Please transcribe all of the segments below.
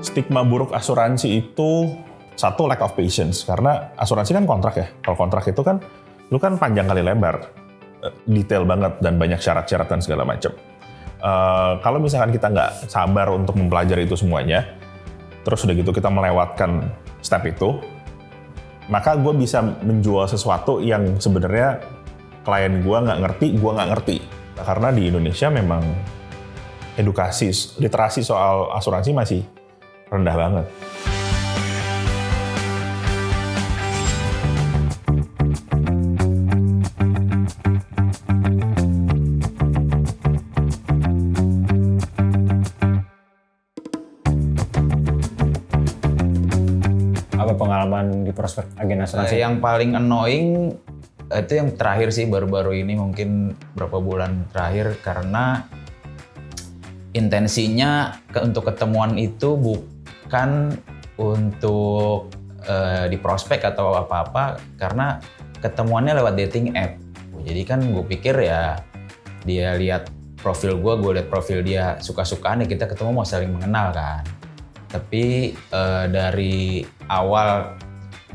Stigma buruk asuransi itu satu, lack of patience, karena asuransi kan kontrak ya. Kalau kontrak itu kan lu kan panjang kali lebar, detail banget dan banyak syarat-syarat dan segala macam. Kalau misalkan kita nggak sabar untuk mempelajari itu semuanya, terus udah gitu kita melewatkan step itu, maka gue bisa menjual sesuatu yang sebenarnya klien gue nggak ngerti. Karena di Indonesia memang edukasi, literasi soal asuransi masih rendah banget. Apa pengalaman di prospek agen asuransi? Yang paling annoying itu yang terakhir sih, baru-baru ini mungkin berapa bulan terakhir, karena intensinya untuk ketemuan itu bukan untuk di prospek atau apa-apa, karena ketemuannya lewat dating app. Jadi kan gue pikir ya dia lihat profil gue lihat profil dia, suka-sukaan ya kita ketemu mau saling mengenal kan. Tapi dari awal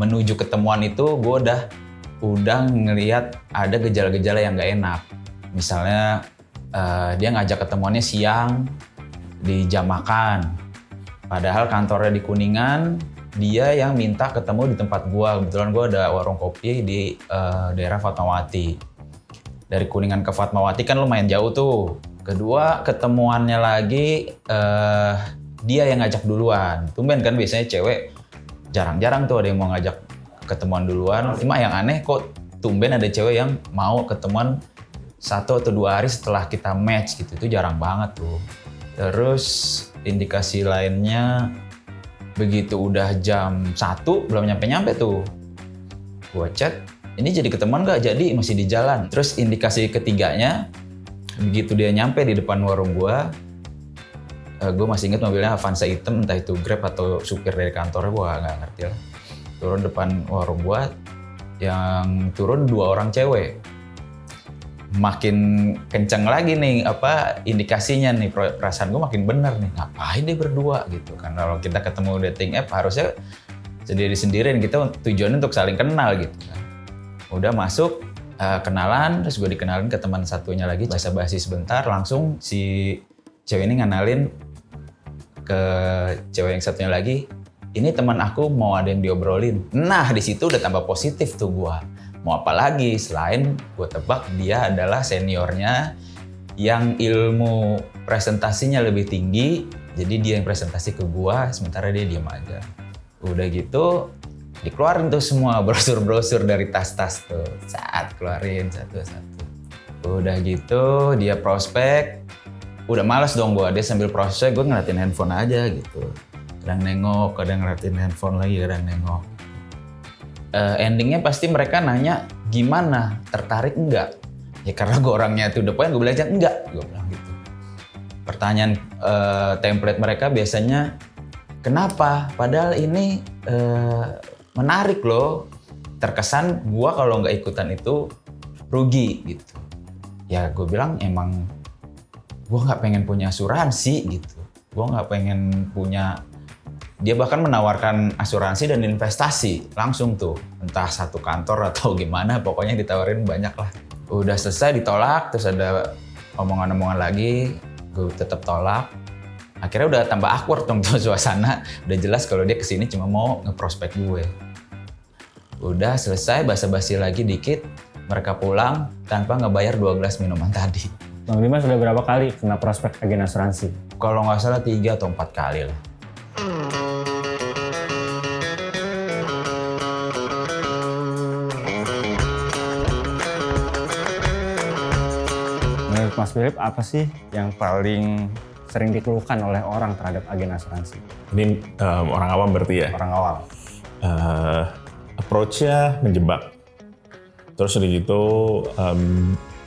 menuju ketemuan itu gue udah ngelihat ada gejala-gejala yang nggak enak. Misalnya dia ngajak ketemuannya siang di jam makan. Padahal kantornya di Kuningan, dia yang minta ketemu di tempat gue. Kebetulan gue ada warung kopi di daerah Fatmawati. Dari Kuningan ke Fatmawati kan lumayan jauh tuh. Kedua, ketemuannya lagi dia yang ngajak duluan. Tumben kan biasanya cewek jarang-jarang tuh ada yang mau ngajak ketemuan duluan. Cuma yang aneh kok tumben ada cewek yang mau ketemuan 1 atau 2 hari setelah kita match gitu. Itu jarang banget tuh. Terus indikasi lainnya, begitu udah jam 1 belum nyampe-nyampe tuh. Gua chat, ini jadi ketemuan nggak? Jadi masih di jalan. Terus indikasi ketiganya, begitu dia nyampe di depan warung gua masih ingat mobilnya Avanza hitam, entah itu Grab atau supir dari kantornya, gua nggak ngerti lah. Turun depan warung gua, yang turun 2 orang cewek. Makin kenceng lagi nih indikasinya nih, perasaan gue makin bener nih, ngapain dia berdua gitu kan. Kalau kita ketemu dating app harusnya sendiri-sendirian, kita tujuannya untuk saling kenal gitu kan. Udah masuk, kenalan, terus gue dikenalin ke teman satunya lagi, basa-basi sebentar, langsung si cewek ini ngenalin ke cewek yang satunya lagi, ini teman aku mau ada yang diobrolin. Nah di situ udah tambah positif tuh gue. Mau apa lagi selain gue tebak dia adalah seniornya yang ilmu presentasinya lebih tinggi, jadi dia yang presentasi ke gue, sementara dia diam aja. Udah gitu dikeluarin tuh semua brosur-brosur dari tas-tas tuh, saat keluarin satu-satu. Udah gitu dia prospek, udah malas dong gue, dia sambil prospek gue ngeliatin handphone aja gitu. Kadang nengok, kadang ngeliatin handphone lagi, kadang nengok. Endingnya pasti mereka nanya gimana, tertarik enggak? Ya karena gue orangnya tuh the point, gue bilang aja enggak, gue bilang gitu. Pertanyaan template mereka biasanya kenapa? Padahal ini menarik loh. Terkesan gue kalau nggak ikutan itu rugi gitu. Ya gue bilang emang gue nggak pengen punya asuransi gitu. Gue nggak pengen punya. Dia bahkan menawarkan asuransi dan investasi langsung tuh, entah satu kantor atau gimana, pokoknya ditawarin banyak lah. Udah selesai ditolak, terus ada omongan-omongan lagi, gue tetap tolak. Akhirnya udah tambah awkward dong tuh suasana, udah jelas kalau dia kesini cuma mau ngeprospek gue. Udah selesai, basa-basi lagi dikit, mereka pulang tanpa ngebayar 2 gelas minuman tadi. Bang Dimas sudah berapa kali kena prospek agen asuransi? Kalau nggak salah 3 atau 4 kali lah. Menurut Mas Philip, apa sih yang paling sering dikeluhkan oleh orang terhadap agen asuransi? Ini orang awam berarti ya? Orang awam. Approach-nya menjebak. Terus udah gitu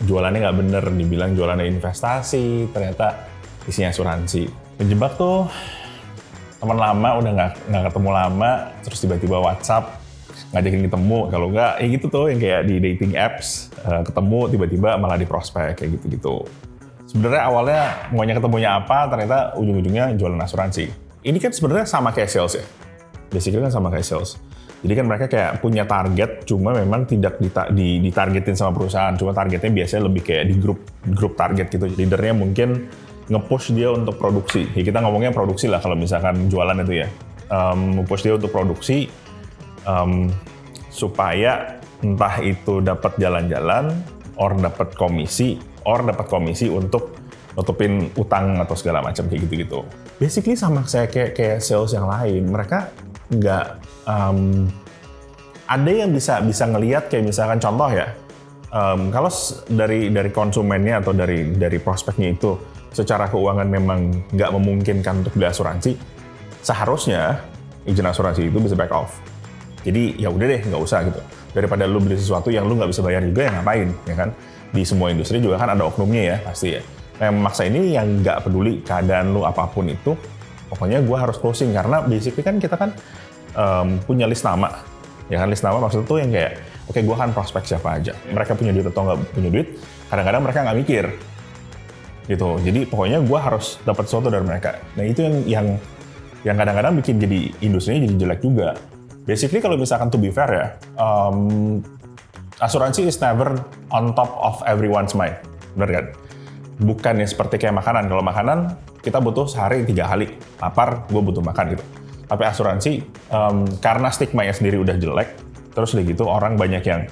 jualannya nggak bener, dibilang jualannya investasi, ternyata isinya asuransi. Menjebak tuh teman lama, udah nggak ketemu lama, terus tiba-tiba WhatsApp ngajakin ketemu, kalau nggak ya gitu tuh yang kayak di dating apps, ketemu tiba-tiba malah di prospek kayak gitu-gitu. Sebenarnya awalnya maunya ketemunya apa, ternyata ujung-ujungnya jualan asuransi. ini kan sebenarnya sama kayak sales ya. Basically kan sama kayak sales. Jadi kan mereka kayak punya target, cuma memang tidak ditargetin sama perusahaan. Cuma targetnya biasanya lebih kayak di grup target gitu. Leadernya mungkin nge-push dia untuk produksi. Ya kita ngomongnya produksi lah kalau misalkan jualan itu ya. Nge-push dia untuk produksi supaya entah itu dapat jalan-jalan, or dapat komisi untuk nutupin utang atau segala macam kayak gitu-gitu. Basically sama saya kayak sales yang lain. Mereka nggak ada yang bisa ngelihat kayak misalkan contoh ya, kalau dari konsumennya atau dari prospeknya itu secara keuangan memang nggak memungkinkan untuk beli asuransi, seharusnya agen asuransi itu bisa back off. Jadi ya udah deh, nggak usah gitu. Daripada lu beli sesuatu yang lu nggak bisa bayar juga, ya ngapain, ya kan? Di semua industri juga kan ada oknumnya ya, pasti ya. Nah, yang memaksa ini yang nggak peduli keadaan lu apapun itu, pokoknya gue harus closing. Karena basically kan kita kan punya list nama. Ya kan, list nama maksudnya tuh yang kayak, oke, gue akan prospek siapa aja. Mereka punya duit atau nggak punya duit, kadang-kadang mereka nggak mikir. Gitu. Jadi pokoknya gue harus dapat sesuatu dari mereka. Nah itu yang kadang-kadang bikin jadi industrinya jadi jelek juga. Basically kalau misalkan to be fair ya, asuransi is never on top of everyone's mind. Bener kan? Bukannya seperti kayak makanan. Kalau makanan, kita butuh sehari 3 kali. Lapar, gue butuh makan gitu. Tapi asuransi, karena stigma-nya sendiri udah jelek, terus udah gitu orang banyak yang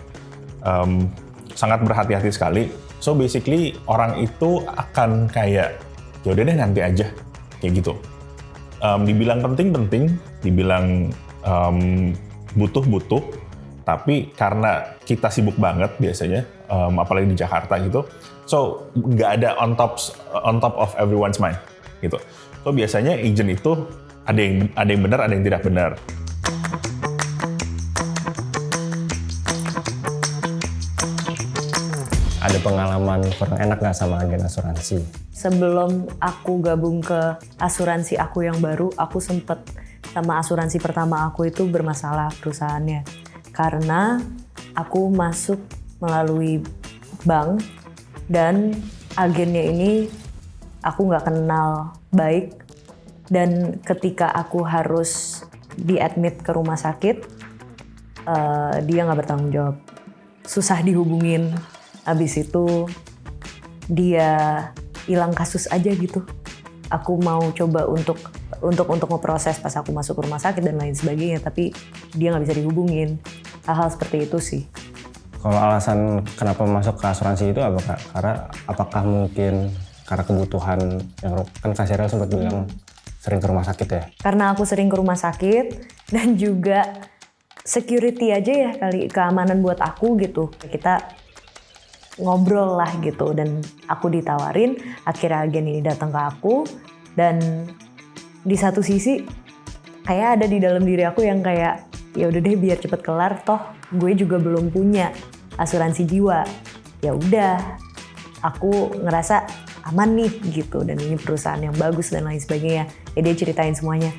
sangat berhati-hati sekali. So basically, orang itu akan kayak, yaudah deh nanti aja. Kayak gitu. Dibilang penting-penting, dibilang butuh-butuh, tapi karena kita sibuk banget biasanya, apalagi di Jakarta gitu, so nggak ada on top of everyone's mind gitu. So biasanya agent itu ada yang benar, ada yang tidak benar. Ada pengalaman kurang enak nggak sama agen asuransi? Sebelum aku gabung ke asuransi aku yang baru, aku sempet sama asuransi pertama aku itu bermasalah perusahaannya. Karena aku masuk melalui bank dan agennya ini aku nggak kenal baik. Dan ketika aku harus diadmit ke rumah sakit, dia nggak bertanggung jawab. Susah dihubungin. Abis itu dia hilang kasus aja gitu. Aku mau coba untuk ngeproses pas aku masuk ke rumah sakit dan lain sebagainya, tapi dia nggak bisa dihubungin. Hal-hal seperti itu sih. Kalau alasan kenapa masuk ke asuransi itu apakah mungkin karena kebutuhan yang kan Kak Sheryl sempat bilang sering ke rumah sakit ya? Karena aku sering ke rumah sakit dan juga security aja ya kali, keamanan buat aku gitu. Kita ngobrol lah gitu dan aku ditawarin, akhirnya agen ini datang ke aku dan di satu sisi kayak ada di dalam diri aku yang kayak ya udah deh biar cepet kelar, toh gue juga belum punya asuransi jiwa. Ya udah, aku ngerasa aman nih gitu dan ini perusahaan yang bagus dan lain sebagainya. Ya dia ceritain semuanya.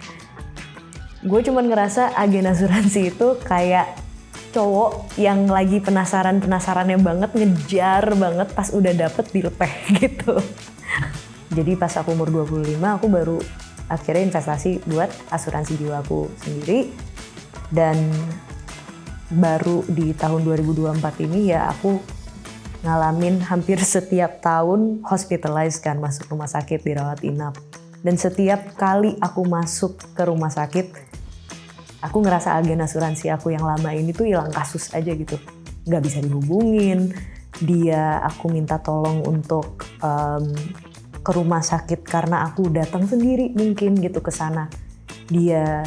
Gue cuman ngerasa agen asuransi itu kayak cowok yang lagi penasarannya banget, ngejar banget, pas udah dapet dilepeh gitu. Jadi pas aku umur 25 aku baru akhirnya investasi buat asuransi jiwaku sendiri. Dan baru di tahun 2024 ini ya aku ngalamin hampir setiap tahun hospitalized kan, masuk rumah sakit, dirawat inap. Dan setiap kali aku masuk ke rumah sakit, aku ngerasa agen asuransi aku yang lama ini tuh hilang kasus aja gitu. Nggak bisa dihubungin, aku minta tolong untuk ke rumah sakit karena aku datang sendiri mungkin gitu ke sana. Dia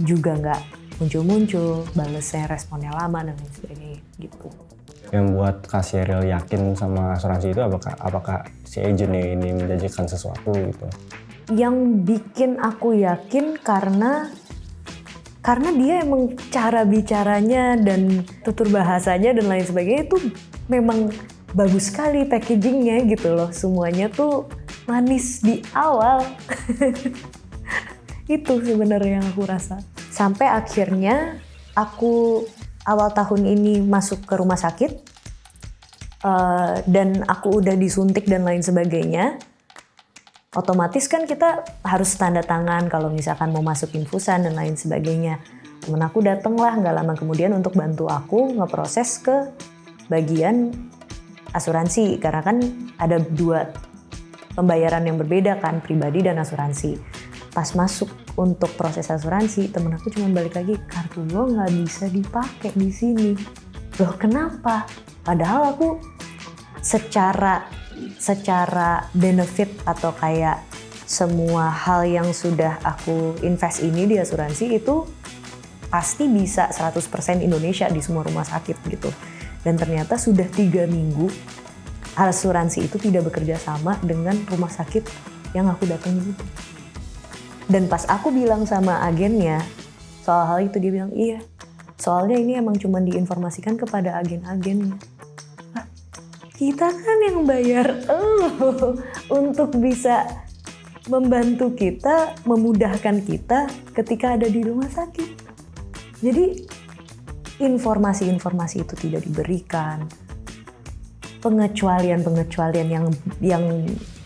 juga nggak muncul-muncul, balesnya responnya lama dan lain sebagainya gitu. Yang buat Kak Sheryl yakin sama asuransi itu apakah si agennya ini menjanjikan sesuatu gitu? Yang bikin aku yakin karena dia emang cara bicaranya dan tutur bahasanya dan lain sebagainya itu memang bagus sekali packagingnya gitu loh. Semuanya tuh manis di awal. Itu sebenarnya yang aku rasa. Sampai akhirnya aku awal tahun ini masuk ke rumah sakit dan aku udah disuntik dan lain sebagainya. Otomatis kan kita harus tanda tangan kalau misalkan mau masuk infusan dan lain sebagainya. Temen aku dateng lah nggak lama kemudian untuk bantu aku ngeproses ke bagian asuransi. Karena kan ada 2 pembayaran yang berbeda kan, pribadi dan asuransi. Pas masuk untuk proses asuransi, temen aku cuma balik lagi, kartu lo nggak bisa dipakai di sini. Loh kenapa? Padahal aku secara benefit atau kayak semua hal yang sudah aku invest ini di asuransi itu pasti bisa 100% Indonesia di semua rumah sakit gitu. Dan ternyata sudah 3 minggu asuransi itu tidak bekerja sama dengan rumah sakit yang aku datangi itu. Dan pas aku bilang sama agennya soal hal itu, dia bilang iya, soalnya ini emang cuma diinformasikan kepada agen-agennya. Kita kan yang bayar untuk bisa membantu kita, memudahkan kita ketika ada di rumah sakit. Jadi informasi-informasi itu tidak diberikan. Pengecualian yang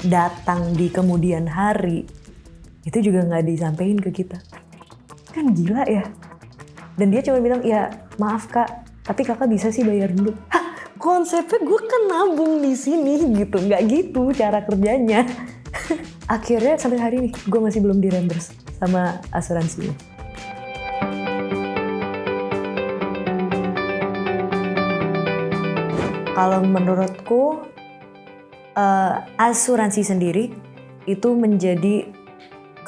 datang di kemudian hari itu juga nggak disampaikan ke kita. Kan gila ya. Dan dia cuma bilang, ya maaf kak, tapi kakak bisa sih bayar dulu. Konsepnya gue kan nabung di sini gitu, nggak gitu cara kerjanya. Akhirnya sampai hari ini gue masih belum di reimburse sama asuransinya. Kalau menurutku asuransi sendiri itu menjadi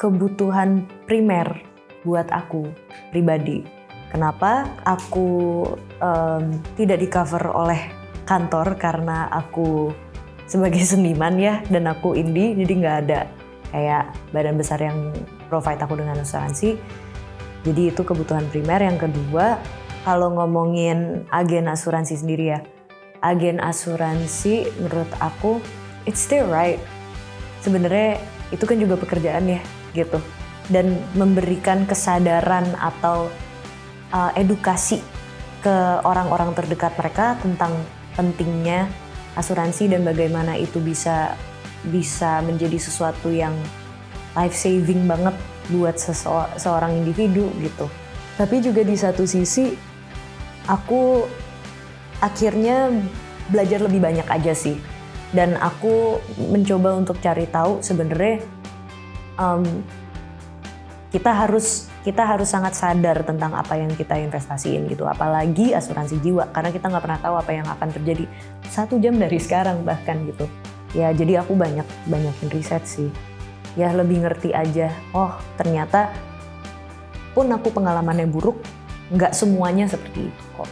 kebutuhan primer buat aku pribadi. Kenapa aku tidak di cover oleh kantor? Karena aku sebagai seniman ya, dan aku indie, jadi nggak ada kayak badan besar yang provide aku dengan asuransi. Jadi itu kebutuhan primer. Yang kedua, kalau ngomongin agen asuransi sendiri ya, agen asuransi menurut aku it's still right. Sebenarnya itu kan juga pekerjaan ya gitu, dan memberikan kesadaran atau edukasi ke orang-orang terdekat mereka tentang pentingnya asuransi dan bagaimana itu bisa menjadi sesuatu yang life saving banget buat seorang individu gitu. Tapi juga di satu sisi aku akhirnya belajar lebih banyak aja sih, dan aku mencoba untuk cari tahu sebenarnya kita harus sangat sadar tentang apa yang kita investasiin gitu, apalagi asuransi jiwa, karena kita nggak pernah tahu apa yang akan terjadi 1 jam dari sekarang bahkan gitu. Ya jadi aku banyakin riset sih, ya lebih ngerti aja. Oh ternyata pun aku pengalamannya buruk, nggak semuanya seperti itu kok.